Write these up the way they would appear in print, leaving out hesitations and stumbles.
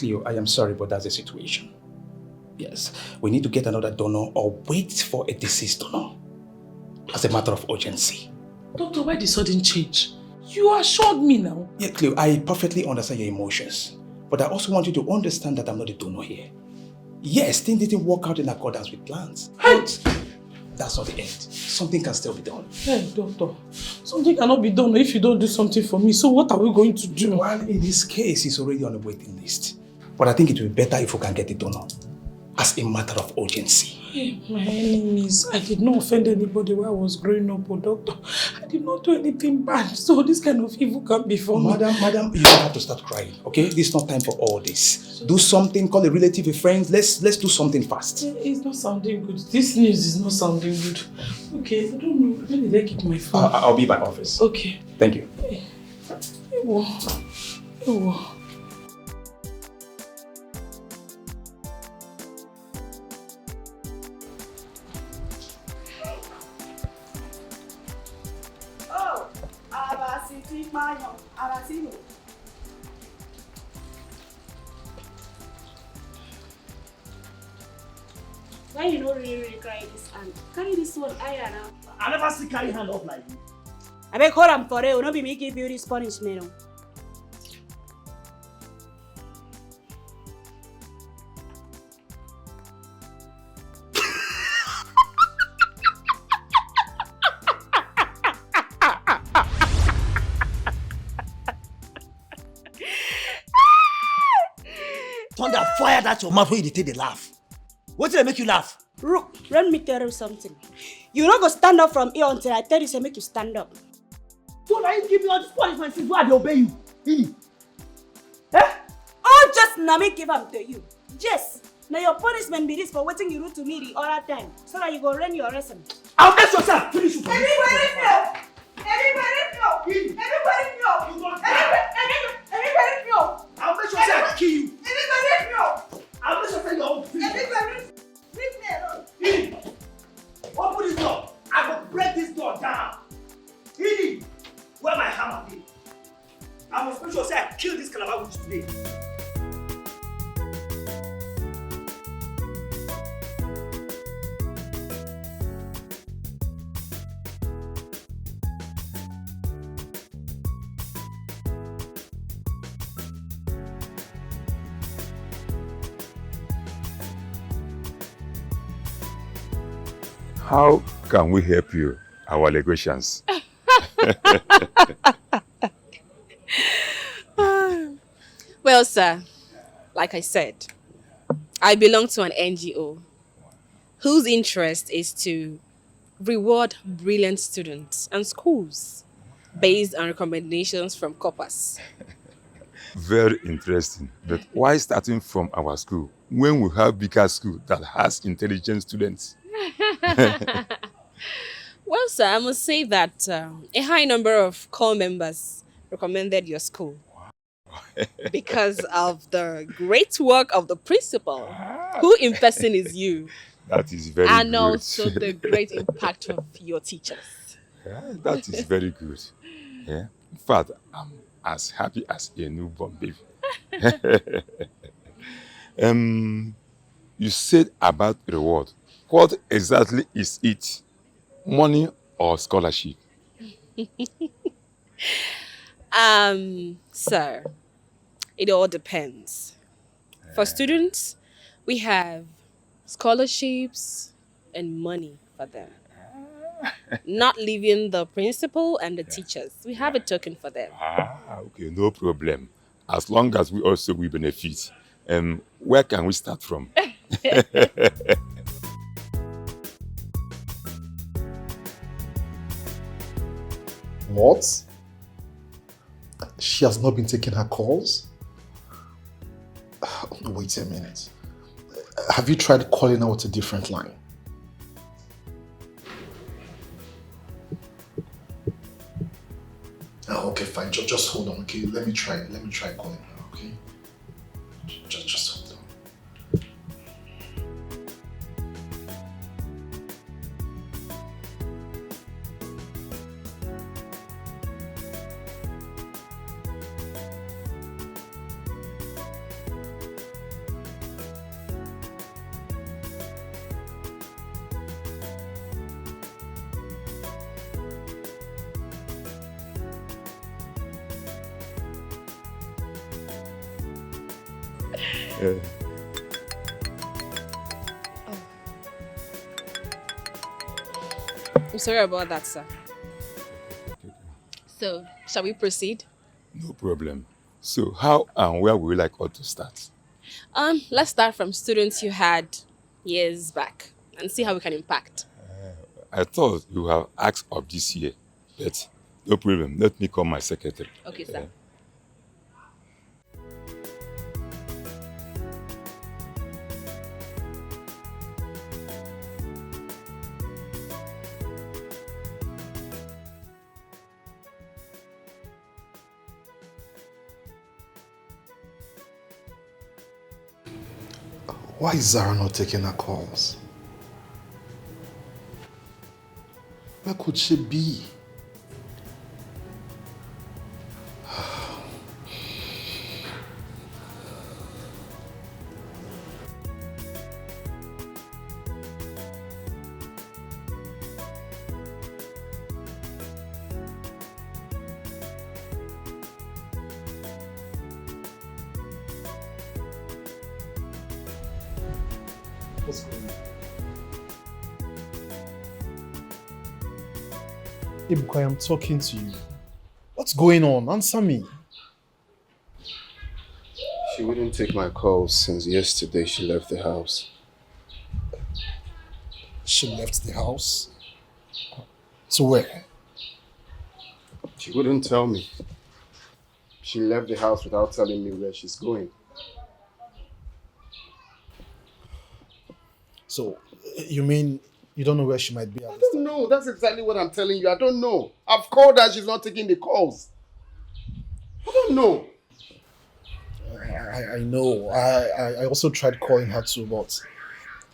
Cleo, I am sorry, but that's the situation. Yes, we need to get another donor or wait for a deceased donor as a matter of urgency. Doctor, why the sudden change? You assured me now. Yeah, Cleo, I perfectly understand your emotions, but I also want you to understand that I'm not a donor here. Yes, things didn't work out in accordance with plans, but that's not the end. Something can still be done. Hey, doctor, something cannot be done if you don't do something for me. So what are we going to do? Well, in this case, he's already on the waiting list. But I think it will be better if we can get a donor as a matter of urgency. Hey, my enemies, I did not offend anybody while I was growing up, but doctor, I did not do anything bad. So this kind of evil can't be for me. Madam, you don't have to start crying, okay? This is not time for all this. Do something, call a relative, a friend. Let's do something fast. It's not sounding good. This news is not sounding good. Okay, I don't know. Where did I keep my phone? I'll be by office. Okay. Thank you. Ewo. Why you not really carry this hand? Carry this one higher now. I never see carry hand up like you. I beg hold am for real, no be me give you this punishment. Thunder fire that your mouth when you take the laugh. What did I make you laugh? Look, let me tell you something. You not go stand up from here until I tell you to make you stand up. So now you give me all this punishment since why they obey you? Didi. Eh? Oh, just now me give am to you. Yes. Now your punishment be this for waiting you do to me the other time. So that you go learn your lesson. I'll make yourself finish you. Everybody know! Everybody know! Didi. Everybody know! You don't Everybody know! I'll make yourself kill you. Everybody know! I'll make yourself your own finish. Everybody leave me alone. Didi. Open this door. I will break this door down. Didi. Where my hammer be? I must make sure say I kill this calabar witch today. How can we help you, our allegations? Well, sir, like I said, I belong to an NGO whose interest is to reward brilliant students and schools based on recommendations from corpus. Very interesting. But why starting from our school when we have bigger school that has intelligent students? Well, sir, I must say that a high number of core members recommended your school because of the great work of the principal, who in person is you. That is very and good. also the great impact of your teachers. Yeah, that is very good. Yeah. In fact, I'm as happy as a newborn baby. You said about reward. What exactly is it? Money or scholarship? Sir, it all depends. For students, we have scholarships and money for them. Not leaving the principal and the teachers. We have a token for them. Okay, no problem. As long as we also will benefit. Where can we start from? What? She has not been taking her calls? Wait a minute. Have you tried calling her with a different line? Oh, okay, fine. Just hold on, okay? Let me try calling her, okay? Just hold on. I'm sorry about that, sir. So, shall we proceed? No problem. So how and where would you like us to start? Let's start from students you had years back and see how we can impact. I thought you have asked of this year, but no problem. Let me call my secretary. Okay, sir. Why is Zara not taking her calls? Where could she be? What's going on? Ibuka, I am talking to you. What's going on? Answer me. She wouldn't take my calls since yesterday she left the house. She left the house? To where? She wouldn't tell me. She left the house without telling me where she's going. So, you mean you don't know where she might be at I this don't time? know. That's exactly what I'm telling you. I don't know. I've called her. She's not taking the calls. I don't know. I know. I also tried calling her too, but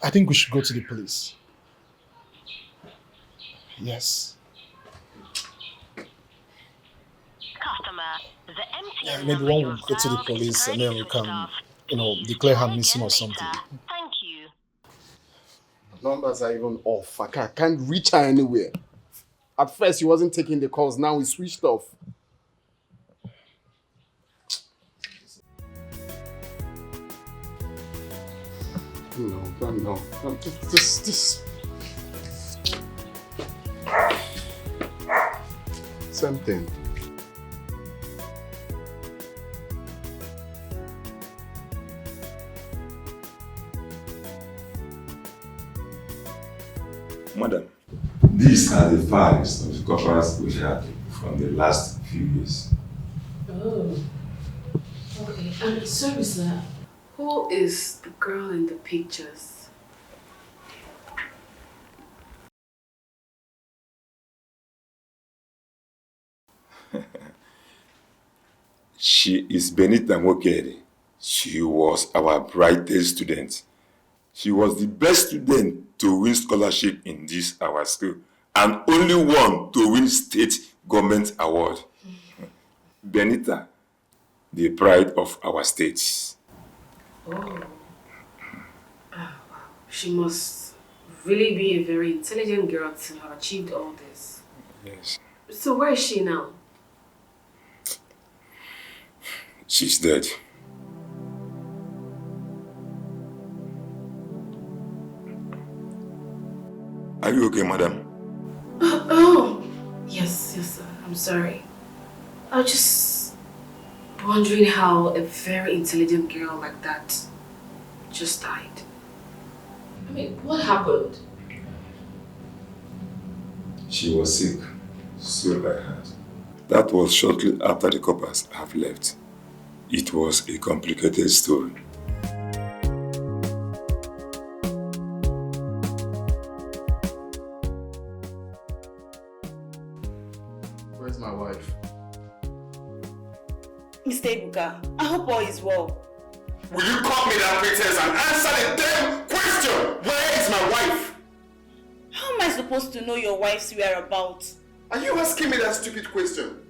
I think we should go to the police. Yes. Customer, the Yeah, MTN maybe number one you will have go to the dialed is police and then we currently can, switched off. declare her Try missing or again something. later. Thank you. Numbers are even off. I can't reach her anywhere. At first, she wasn't taking the calls. Now it's switched off. No. This. Same thing. Madam, these are the files of the corporals we had from the last few years. Oh, okay. And sorry, sir. Who is the girl in the pictures? She is Benita Mokere. She was our brightest student. She was the best student to win scholarship in this our school and only one to win state government award. Benita, the pride of our state. Oh. Wow. She must really be a very intelligent girl to have achieved all this. Yes. So where is she now? She's dead. Are you okay, madam? Oh! Yes, sir. I'm sorry. I was just wondering how a very intelligent girl like that just died. I mean, what happened? She was sick, so like her. That was shortly after the coppers have left. It was a complicated story. Where's my wife? Mr. Ibuka, I hope all is well. Will you call me that princess and answer the damn question? Where is my wife? How am I supposed to know your wife's whereabouts? Are you asking me that stupid question?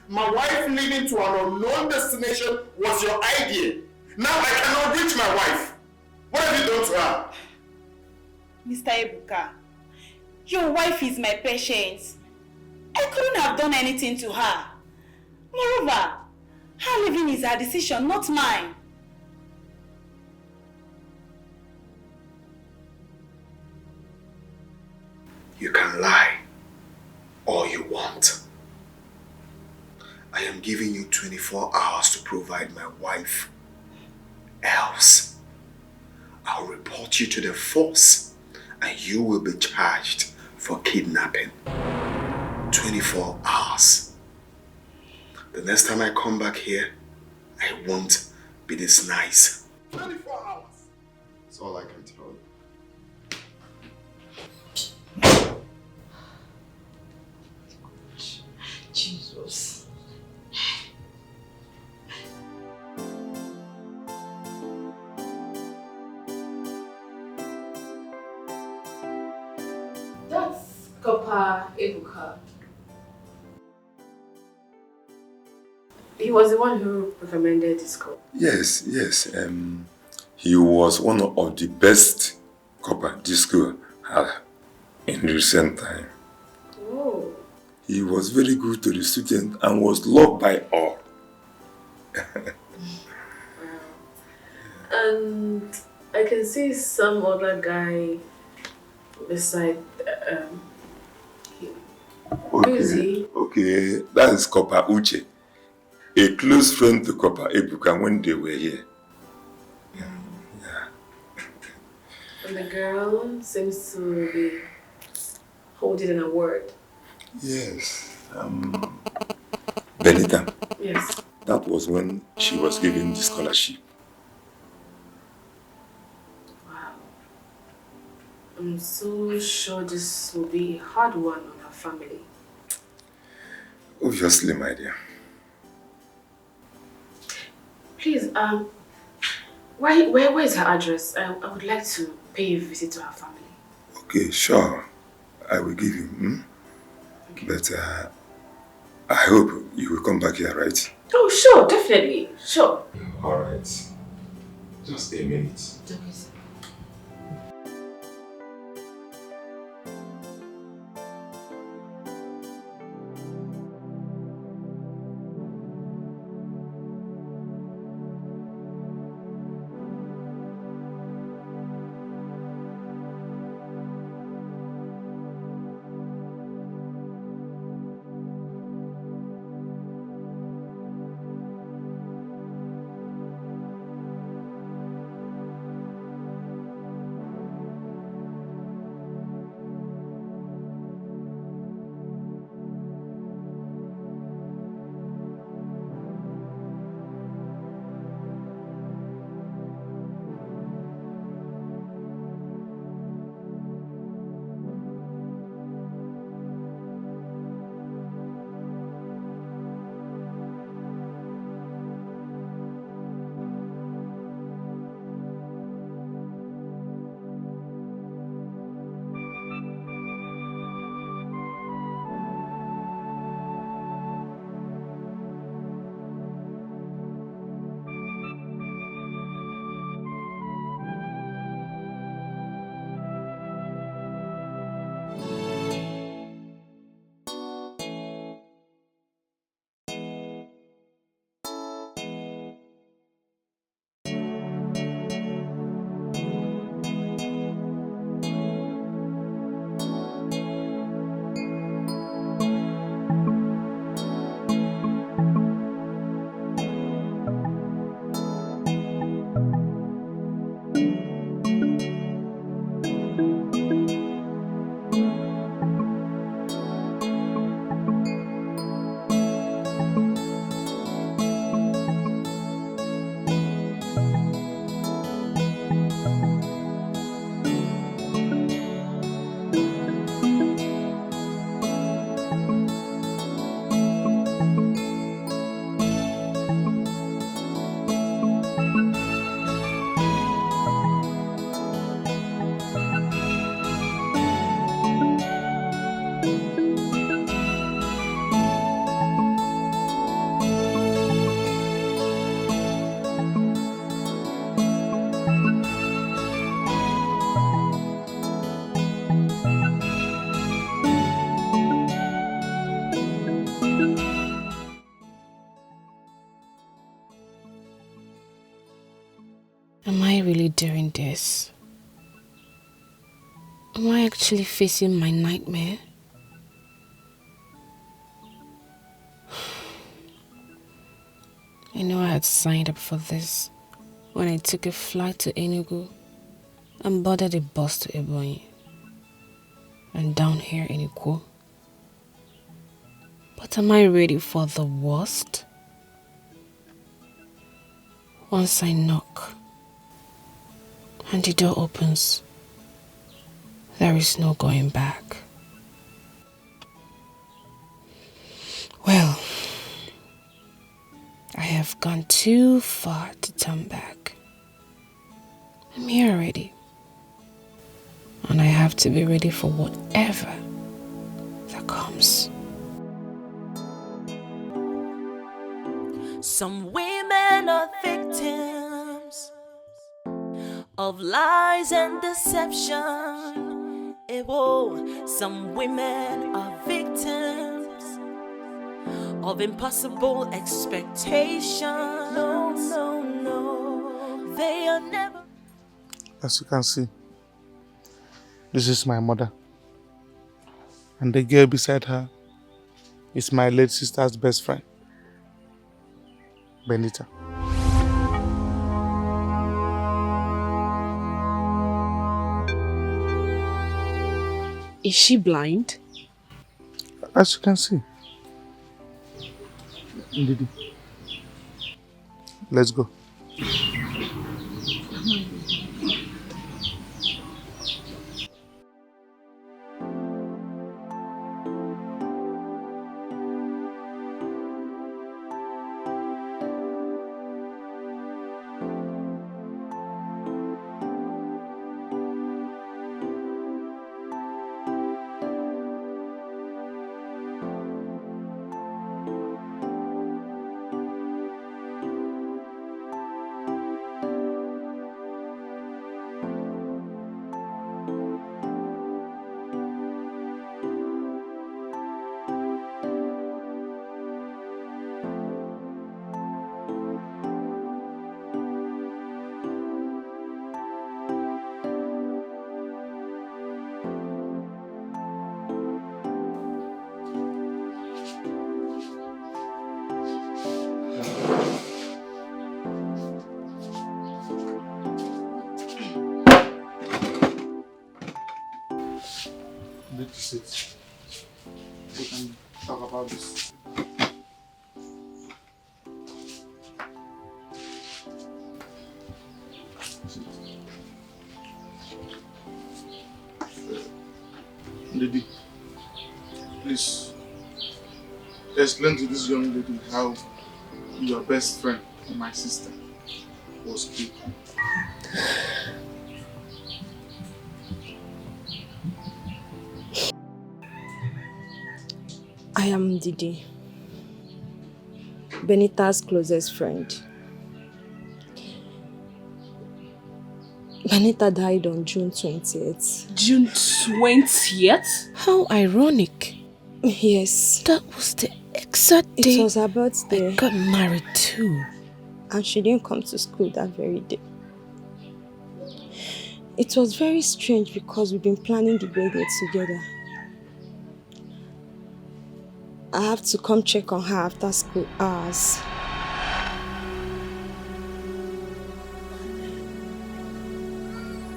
My wife leaving to an unknown destination was your idea. Now I cannot reach my wife. What have you done to her? Mr. Ibuka, your wife is my patient. I couldn't have done anything to her. Moreover, her leaving is her decision, not mine. You can lie all you want. I am giving you 24 hours to provide my wife. Else, I'll report you to the force and you will be charged for kidnapping. 24 hours. The next time I come back here, I won't be this nice. 24 hours. That's all I can tell you. Jesus. That's Papa Ebuka. He was the one who recommended this school. Yes. He was one of the best copper this school had in recent time. Oh. He was very good to the students and was loved by all. And I can see some other guy beside him. Who is he? Okay, that is Copper Uche, a close friend to Copper Ebuka when they were here. And the girl seems to be holding an award. Yes. Benita. Yes. That was when she was given the scholarship. Wow. I'm so sure this will be a hard one on her family. Obviously, my dear. Please, where is her address? I would like to pay a visit to her family. Okay, sure. I will give you. Okay. But I hope you will come back here, right? Oh, sure, definitely. Sure. All right. Just a minute. Okay, sir. Am I really doing this? Am I actually facing my nightmare? I know I had signed up for this when I took a flight to Enugu and boarded a bus to Ebonyi and down here in Ikwo. But am I ready for the worst? Once I knock and the door opens, there is no going back. Well, I have gone too far to turn back. I'm here already. And I have to be ready for whatever that comes. Some women are victims of lies and deception. Some women are victims of impossible expectations. No, they are never. As you can see, this is my mother. And the girl beside her is my late sister's best friend, Benita. Is she blind? As you can see. Didi, let's go. Need to sit. We can talk about this. Didi, please explain to this young lady how your best friend and my sister was killed. I am Didi, Benita's closest friend. Benita died on June 20th. June 20th? How ironic. Yes. That was the exact day it was her birthday. I got married too. And she didn't come to school that very day. It was very strange because we've been planning the birthday together. I have to come check on her after school hours.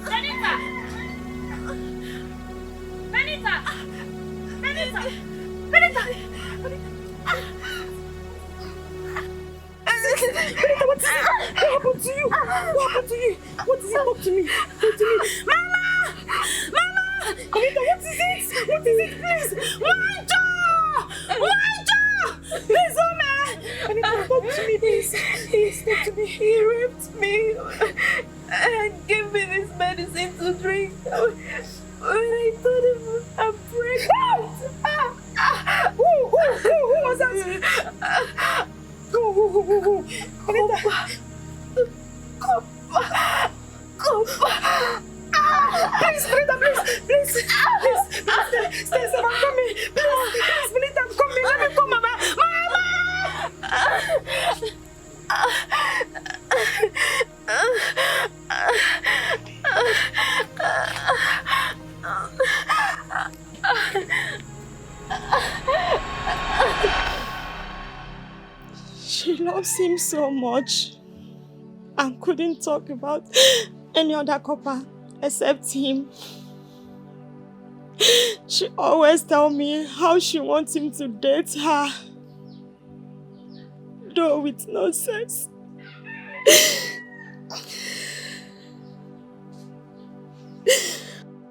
Benita! Benita! Benita! Benita! Benita, what happened to you? What happened to you? What is it? Talk to me. Talk to me. Mama! Mama! Benita, what is it? What is it, please? Please, Oma! Benita, talk to me, please. Please, talk to me. He raped me and gave me this medicine to drink. When I told him I'm pregnant. Who was that? Who? Benita. Please, Benita, please. Stay, I'm coming. Please, Benita, I'm coming. Let me come, Mama. so much and couldn't talk about any other couple except him. She always tells me how she wants him to date her, though with no sex.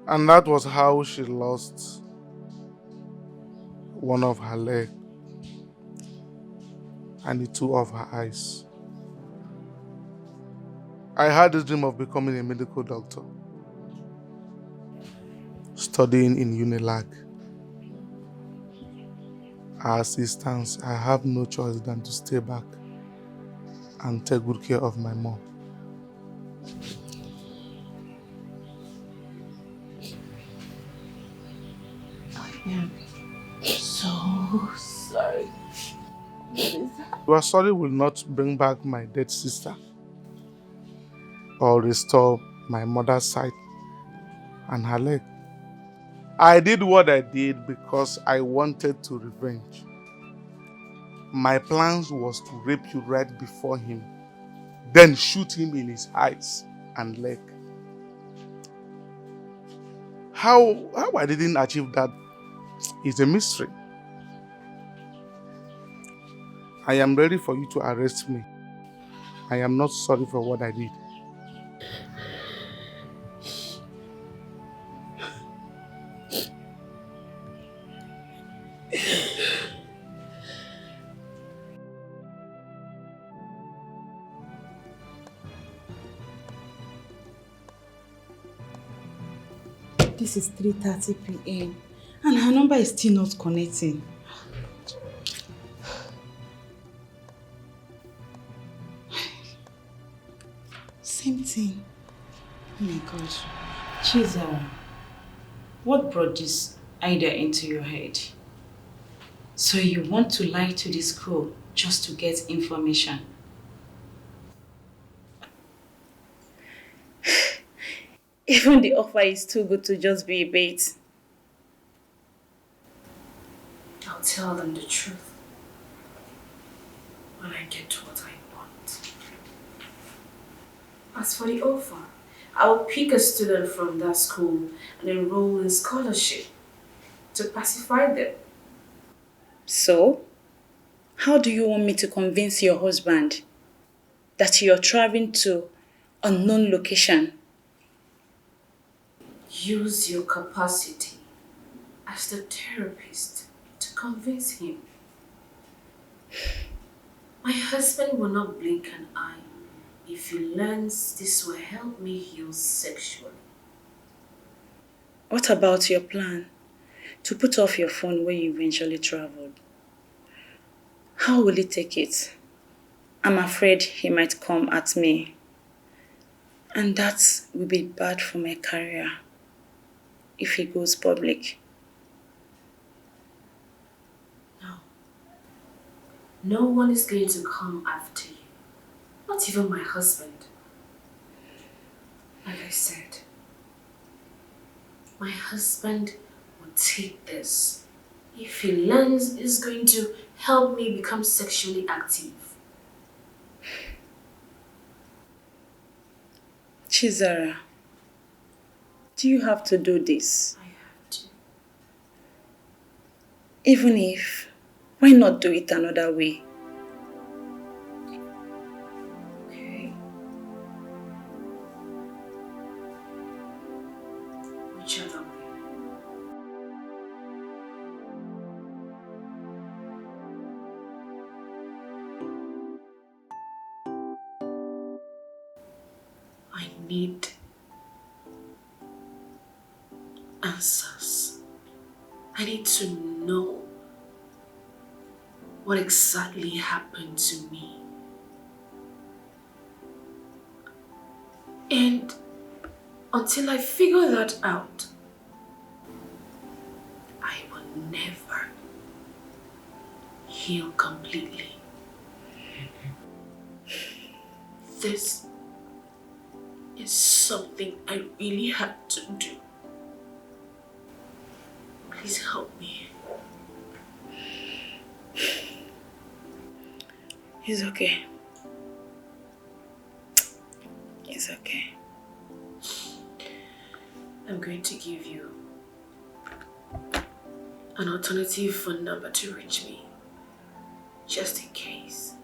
And that was how she lost one of her legs and the two of her eyes. I had this dream of becoming a medical doctor, studying in Unilag. As it stands, I have no choice than to stay back and take good care of my mom. I am so sorry. Your sorry will not bring back my dead sister or restore my mother's sight and her leg. I did what I did because I wanted to revenge. My plans was to rape you right before him, then shoot him in his eyes and leg. How I didn't achieve that is a mystery. I am ready for you to arrest me. I am not sorry for what I did. This is 3:30 p.m. and her number is still not connecting. Same thing. Oh my gosh. Chizara, what brought this idea into your head? So you want to lie to the school just to get information? Even the offer is too good to just be a bait. I'll tell them the truth when I get what I want. As for the offer, I'll pick a student from that school and enroll in scholarship to pacify them. So, how do you want me to convince your husband that you're traveling to an unknown location? Use your capacity as the therapist to convince him. My husband will not blink an eye if he learns this will help me heal sexually. What about your plan to put off your phone when you eventually traveled? How will he take it? I'm afraid he might come at me. And that will be bad for my career if he goes public. No one is going to come after you. Not even my husband. Like I said, my husband will take this. If he learns, it's going to help me become sexually active. Chizara, do you have to do this? I have to. Even if, why not do it another way? Okay. Which other way? I need answers. I need to know what exactly happened to me. And until I figure that out, I will never heal completely. This is something I really had to do. Please help me. It's okay. It's okay. I'm going to give you an alternative phone number to reach me, just in case.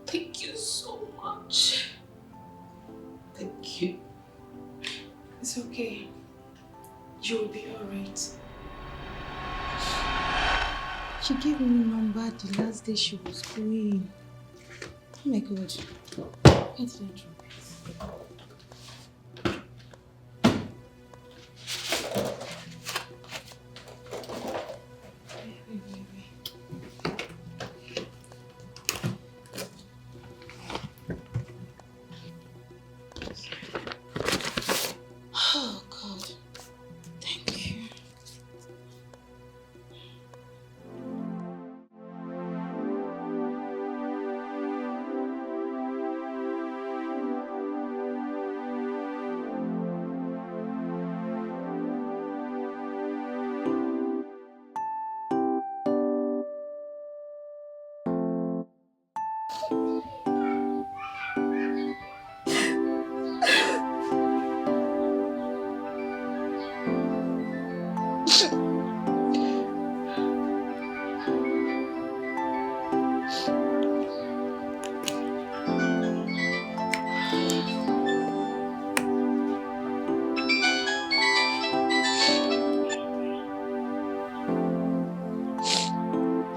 Thank you so much. Thank you. It's okay. You'll be alright. She gave me a number the last day she was going. Oh my God. Where did I drop it? Oh God. Thank you.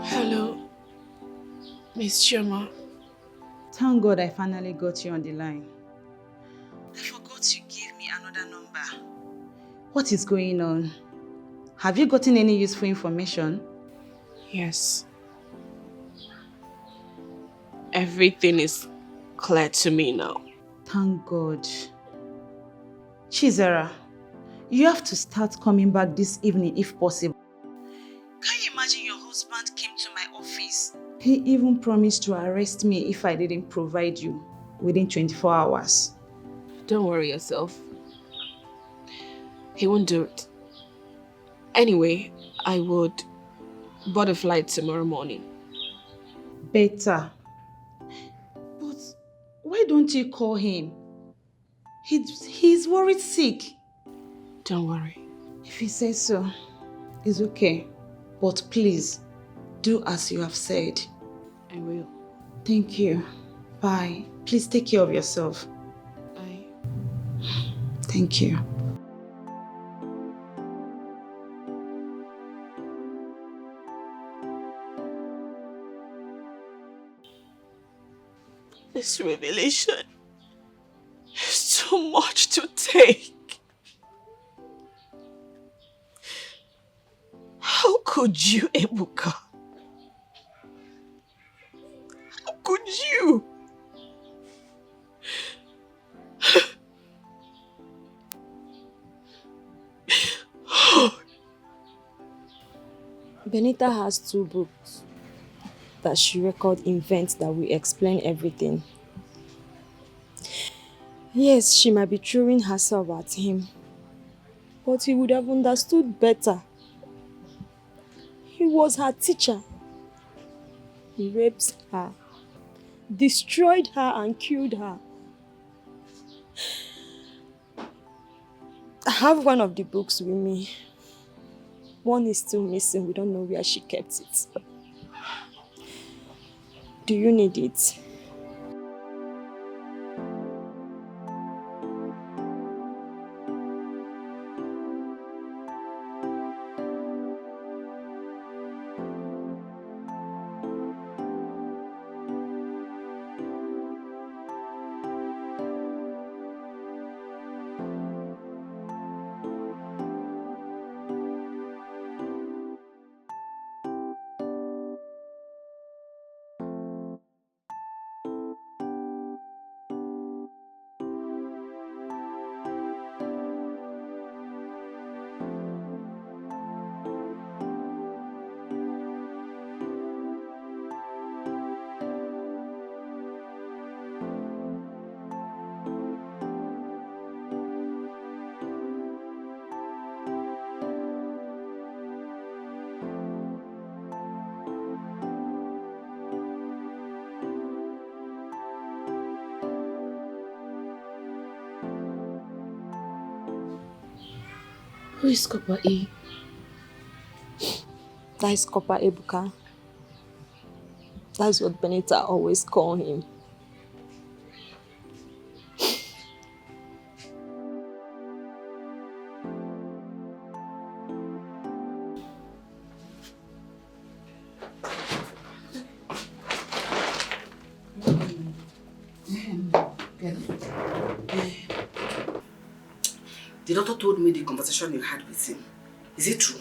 Hello, Miss Choma. Thank God I finally got you on the line. I forgot you gave me another number. What is going on? Have you gotten any useful information? Yes. Everything is clear to me now. Thank God. Chizera, you have to start coming back this evening if possible. Can you imagine your husband came to my office? He even promised to arrest me if I didn't provide you within 24 hours. Don't worry yourself. He won't do it. Anyway, I would board a flight tomorrow morning. Better. But why don't you call him? He's worried sick. Don't worry. If he says so, it's okay. But please, do as you have said. I will. Thank you. Bye. Please take care of yourself. Bye. Thank you. This revelation is too much to take. How could you, Ebuka? How could you? Benita has 2 books that she record events that will explain everything. Yes, she might be throwing herself at him, but he would have understood better. He was her teacher. He raped her, destroyed her and killed her. I have one of the books with me. One is still missing. We don't know where she kept it. Do you need it? Who is Copper E? That is Copper Ebuka. That's what Benita always call him. The doctor told me the conversation you had with him. Is it true?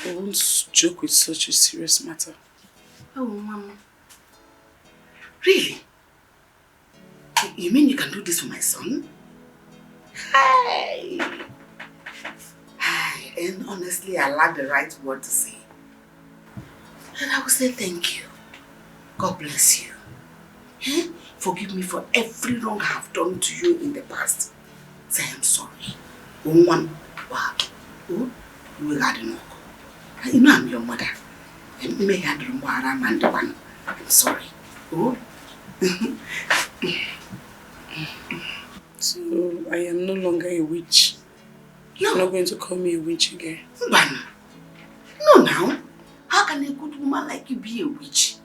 I won't joke with such a serious matter. Oh, Mama. Really? You mean you can do this for my son? Hi. Hi. And honestly, I lack the right word to say. And I will say thank you. God bless you. Eh? Forgive me for every wrong I have done to you in the past. Say I'm sorry. One, you know I'm your mother. I'm sorry. Oh. So I am no longer a witch. You're not going to call me a witch again. No, now. How can a good woman like you be a witch?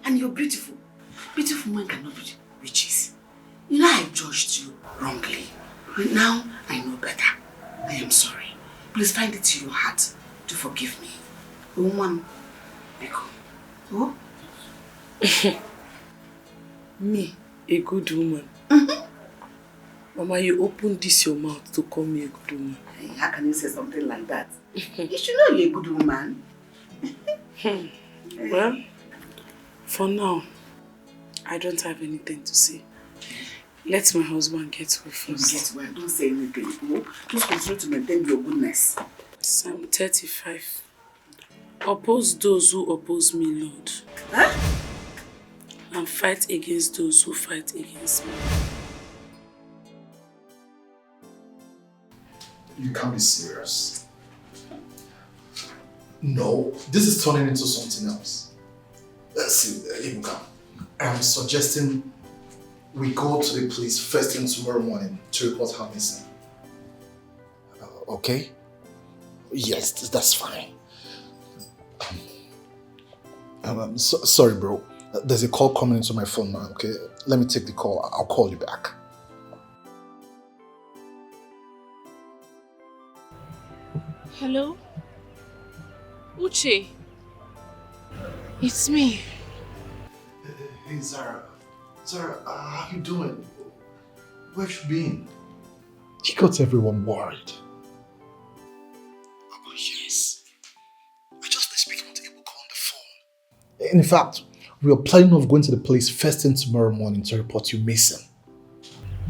And you're beautiful. Beautiful women cannot be witches. You know I judged you wrongly. But now I know better. I am sorry. Please find it in your heart to forgive me. Woman, oh? Me, a good woman? Mama, you opened this your mouth to call me a good woman. Hey, how can you say something like that? You should know you're a good woman. Well, for now, I don't have anything to say. Let my husband get well first. Get well, don't say anything. Oh, just continue to maintain your goodness. Psalm 35. Oppose those who oppose me, Lord. Huh? And fight against those who fight against me. You can't be serious. No, this is turning into something else. Let's see, Ibuka. I'm suggesting we go to the police first thing tomorrow morning to report her missing. Okay? Yes, that's fine. Sorry, bro. There's a call coming into my phone now, okay? Let me take the call. I'll call you back. Hello? Uche? It's me. Hey, Zara. Zara, how you doing? Where have you been? You got everyone worried. Oh, yes. I just finished speaking with Ibuka on the phone. In fact, we are planning on going to the police first thing tomorrow morning to report you missing.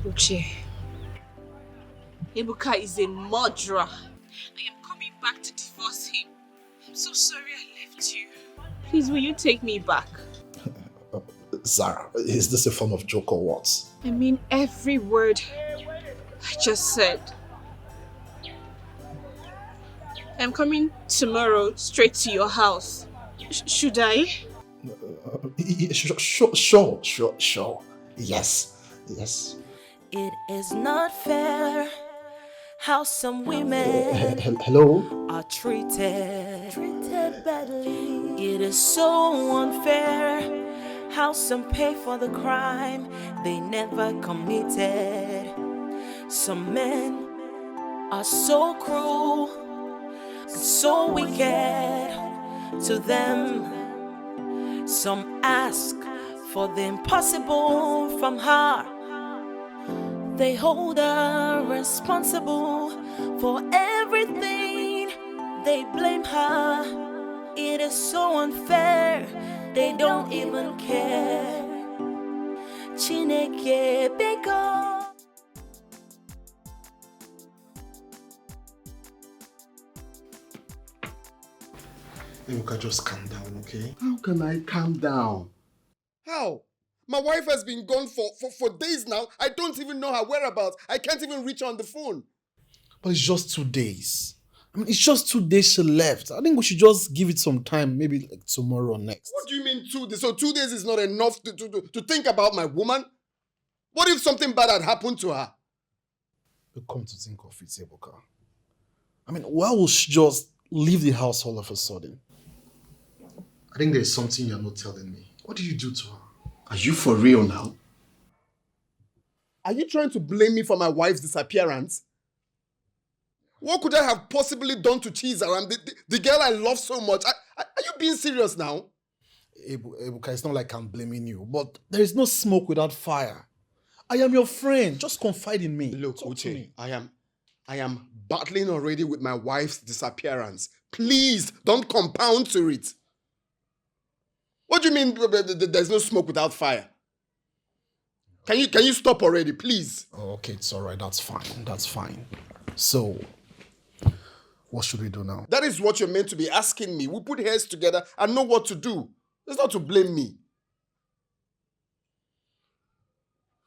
Uche. Ebuka is a murderer. I am coming back to divorce him. I'm so sorry I left you. Please, will you take me back? Zara, is this a form of joke or what? I mean every word I just said. I'm coming tomorrow straight to your house. Should I? Sure. Yes. It is not fair how some women hello? are treated badly. It is so unfair how some pay for the crime they never committed. Some men are so cruel, so wicked to them. Some ask for the impossible from her. They hold her responsible for everything. They blame her. It is so unfair. They don't even care. Chineke biko. Ibuka, just calm down, okay? How can I calm down? How? My wife has been gone for days now. I don't even know her whereabouts. I can't even reach her on the phone. But it's just 2 days. I mean, it's just 2 days she left. I think we should just give it some time, maybe like tomorrow or next. What do you mean 2 days? So 2 days is not enough to think about my woman? What if something bad had happened to her? But come to think of it, Ebuka, I mean, why would she just leave the house all of a sudden? I think there's something you're not telling me. What did you do to her? Are you for real now? Are you trying to blame me for my wife's disappearance? What could I have possibly done to tease her? The girl I love so much. Are you being serious now? Ebuka, it's not like I'm blaming you, but there is no smoke without fire. I am your friend. Just confide in me. Look, Talk to me. Uche, I am battling already with my wife's disappearance. Please, don't compound to it. What do you mean there's no smoke without fire? Can you stop already, please? Oh, okay, it's all right. That's fine. That's fine. So, what should we do now? That is what you're meant to be asking me. We put heads together and know what to do. It's not to blame me.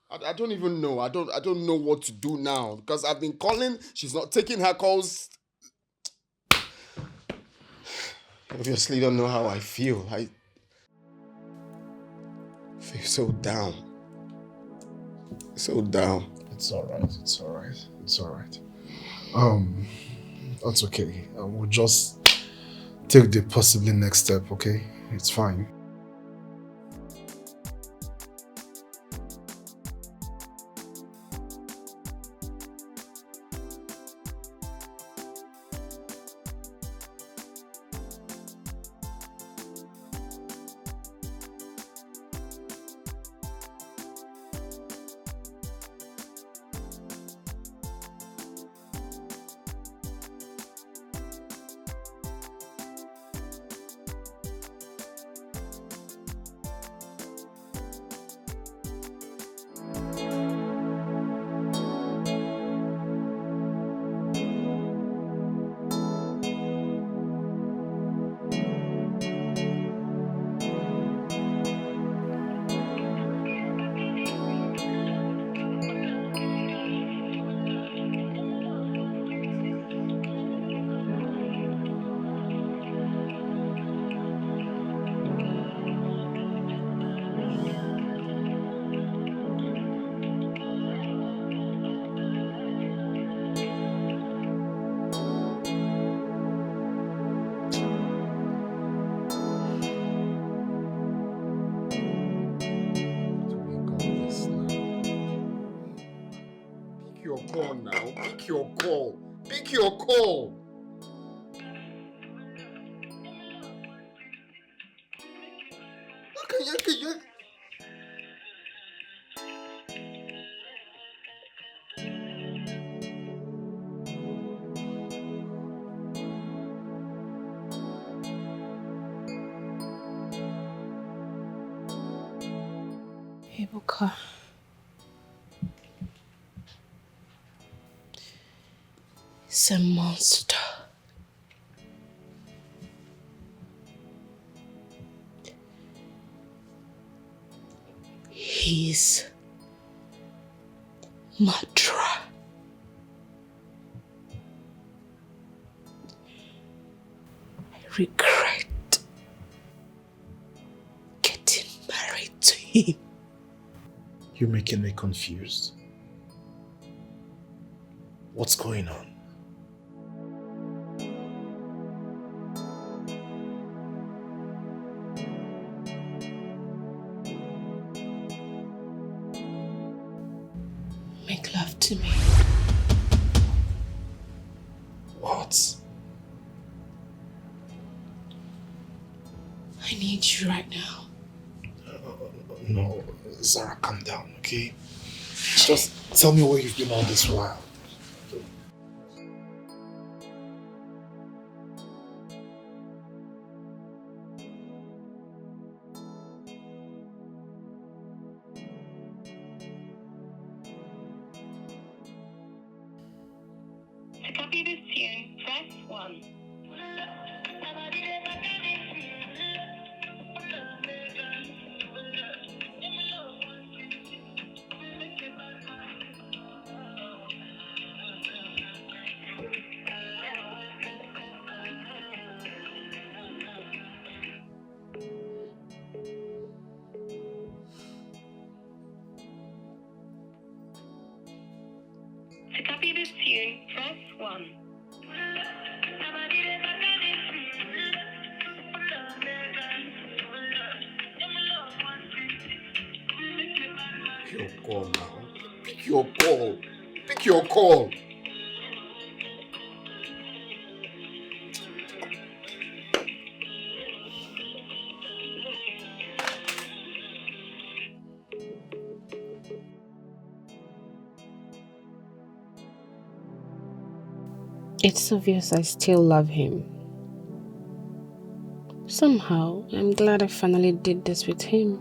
I don't even know. I don't know what to do now because I've been calling. She's not taking her calls. Obviously, don't know how I feel. I feel so down. So down. It's all right. It's all right. It's all right. That's okay. We'll just take the possibly next step, okay? It's fine. Pick your call. Okay. Ebuka. He's a monster. He's murderer. I regret getting married to him. You're making me confused. What's going on? Make love to me. What? I need you right now. No, Zara, calm down, okay? Just tell me where you've been all this while. To copy this tune, press 1. To copy this tune, press 1. Pick your call now. Pick your call. Pick your call. It's obvious I still love him. Somehow, I'm glad I finally did this with him.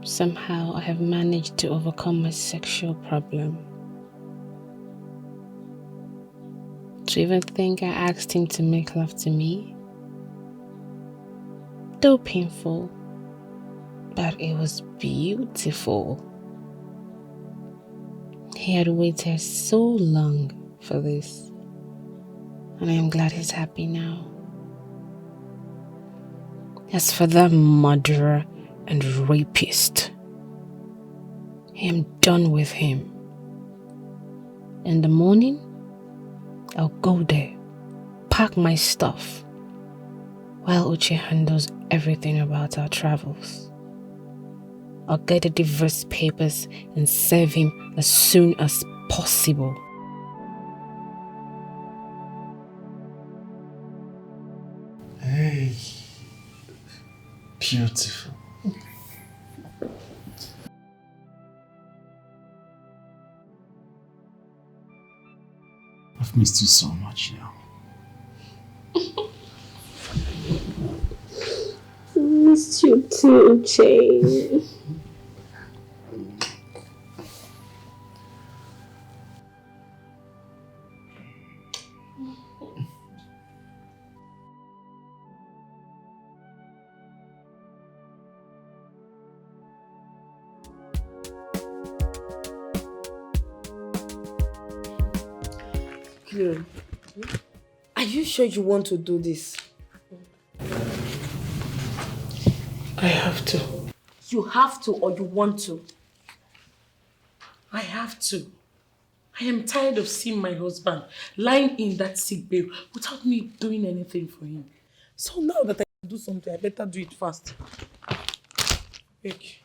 Somehow, I have managed to overcome my sexual problem. To even think I asked him to make love to me, though painful, but it was beautiful. He had waited so long for this, and I am glad he's happy now. As for that murderer and rapist, I am done with him. In the morning, I'll go there, pack my stuff, while Uche handles everything about our travels. I'll get the divorce papers and serve him as soon as possible. Hey, beautiful. I've missed you so much now. Miss you too, Uche. Cleo, are you sure you want to do this? I have to. You have to or you want to? I have to. I am tired of seeing my husband lying in that sick bay without me doing anything for him. So now that I can do something, I better do it fast. Wait.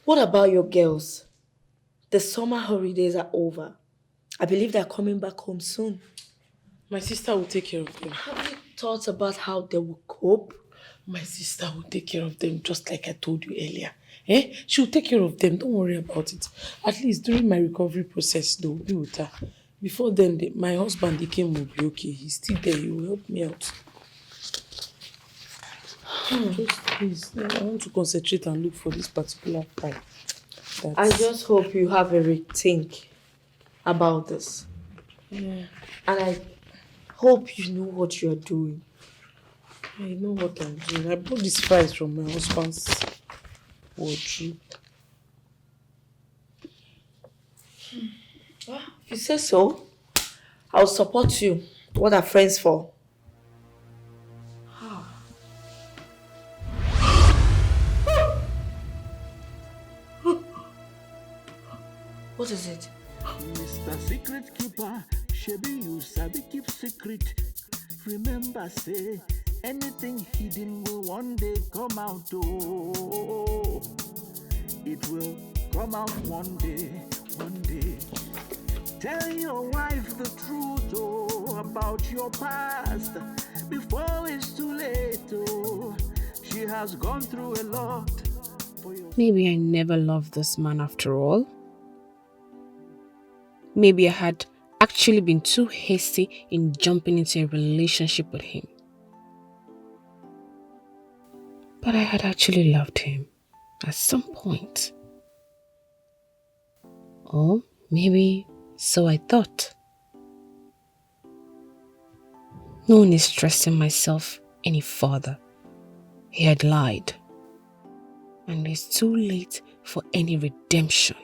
What about your girls? The summer holidays are over. I believe they're coming back home soon. My sister will take care of them. Have you thought about how they will cope? My sister will take care of them just like I told you earlier. She'll take care of them. Don't worry about it. At least during my recovery process, they will be with her. Before then, my husband, Ikem, will be okay. He's still there. He will help me out. Just please, I want to concentrate and look for this particular file. I just hope you have a rethink about this. Yeah. And I hope you know what you're doing. I know what I'm doing. I bought these files from my husband's wardrobe. Well, if you say so, I'll support you. What are friends for? What is it? Mr. Secret Keeper, Shebi you sabi keep secret. Remember say, anything hidden will one day come out. Oh, it will come out one day, one day. Tell your wife the truth, oh, about your past before it's too late. Oh, she has gone through a lot. Maybe I never loved this man after all. Maybe I had actually been too hasty in jumping into a relationship with him. But I had actually loved him at some point. Or maybe so I thought. No one is stressing myself any further. He had lied. And it's too late for any redemption.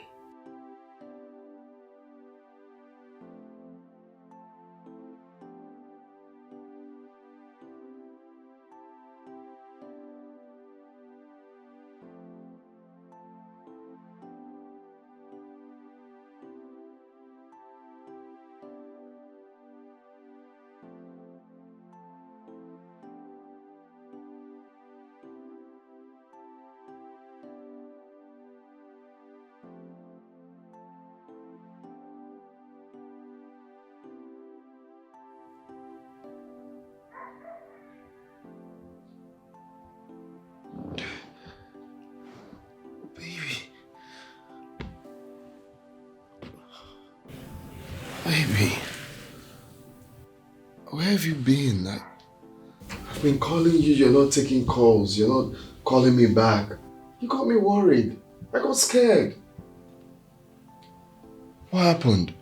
Baby, where have you been? I've been calling you, you're not taking calls, you're not calling me back. You got me worried. I got scared. What happened?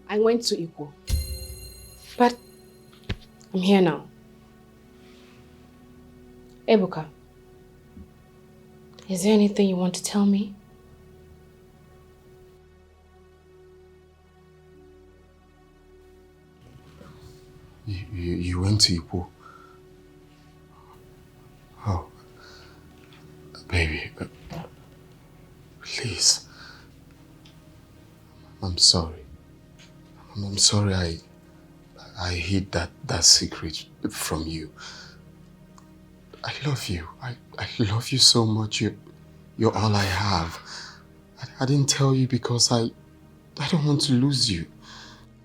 I went to Ikwo. But I'm here now. Ebuka, is there anything you want to tell me? You went to Ikwo? Oh, baby, please. I'm sorry. I'm sorry I hid that secret from you. I love you. I love you so much. You're all I have. I didn't tell you because I don't want to lose you.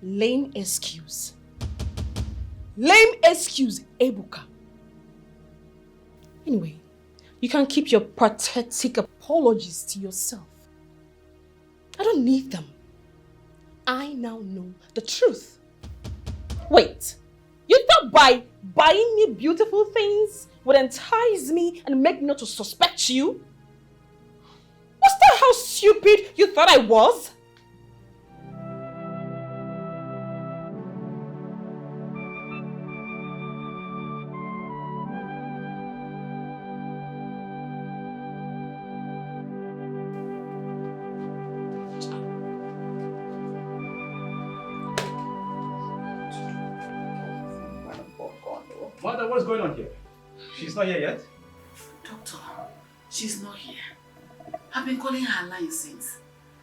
Lame excuse. Lame excuse, Ebuka. Anyway, you can keep your pathetic apologies to yourself. I don't need them. I now know the truth. Wait, you thought by buying me beautiful things would entice me and make me not to suspect you? Was that how stupid you thought I was? Mother, what's going on here? She's not here yet? Doctor, she's not here. I've been calling her line since.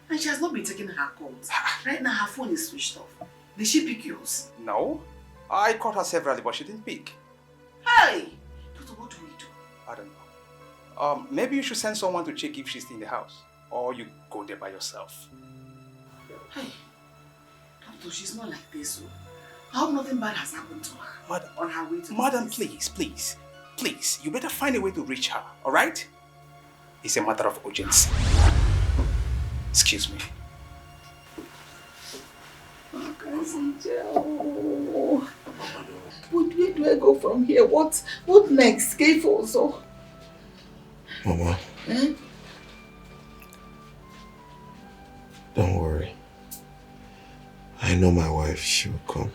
And she has not been taking her calls. Right now her phone is switched off. Did she pick yours? No. I called her severally, but she didn't pick. Hey! Doctor, what do we do? I don't know. Maybe you should send someone to check if she's still in the house. Or you go there by yourself. Hey, Doctor, she's not like this. So I hope nothing bad has happened to her. Madam, on her way to Madam, please, you better find a way to reach her, alright? It's a matter of urgency. Excuse me. Where do I go from here? What next? Gave also. Mama. Eh? Don't worry. I know my wife, she will come.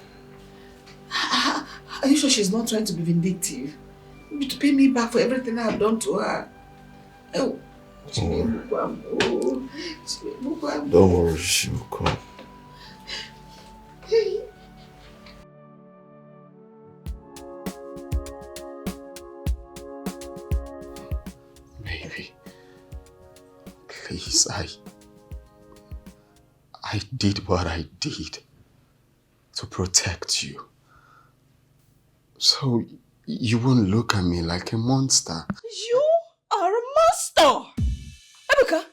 Are you sure she's not trying to be vindictive? To pay me back for everything I've done to her? Oh. Don't worry, she will come. Hey. Baby, please, I did what I did to protect you. So you won't look at me like a monster. You are a monster! Ebuka,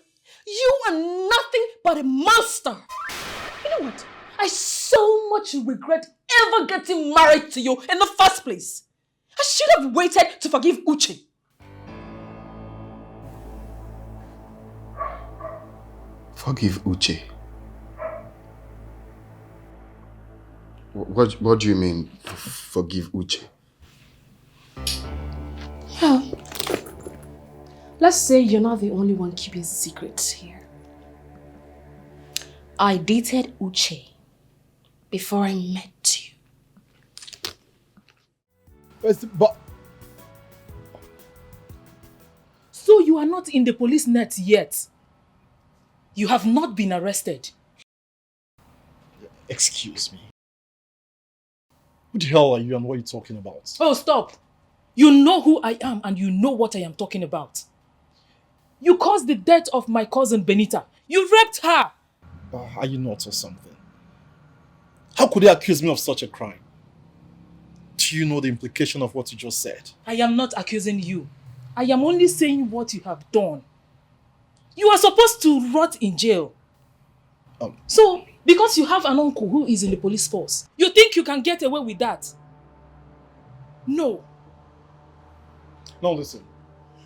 you are nothing but a monster! You know what? I so much regret ever getting married to you in the first place. I should have waited to forgive Uche. Forgive Uche? What do you mean, forgive Uche? Well, let's say you're not the only one keeping secrets here. I dated Uche before I met you. But so you are not in the police net yet? You have not been arrested? Excuse me. Who the hell are you and what are you talking about? Oh, stop! You know who I am and you know what I am talking about. You caused the death of my cousin Benita. You raped her! Are you nuts or something? How could they accuse me of such a crime? Do you know the implication of what you just said? I am not accusing you. I am only saying what you have done. You are supposed to rot in jail. So, because you have an uncle who is in the police force, you think you can get away with that? No. Now listen,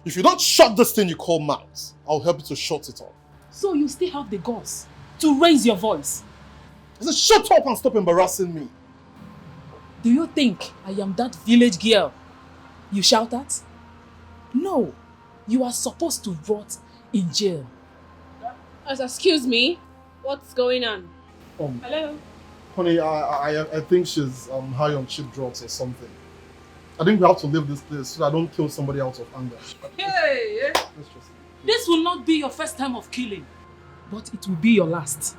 if you don't shut this thing you call mouth, I'll help you to shut it up. So you still have the guts to raise your voice? I said shut up and stop embarrassing me. Do you think I am that village girl you shout at? No. You are supposed to rot in jail. Excuse me? What's going on? Hello? Honey, I think she's high on cheap drugs or something. I think we have to leave this place so I don't kill somebody out of anger. Hey! This will not be your first time of killing, but it will be your last.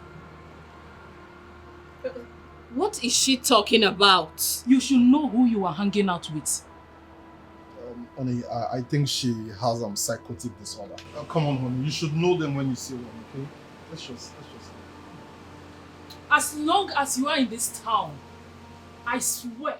What is she talking about? You should know who you are hanging out with. Honey, I think she has psychotic disorder. Come on, honey, you should know them when you see one, okay? Let's just. As long as you are in this town, I swear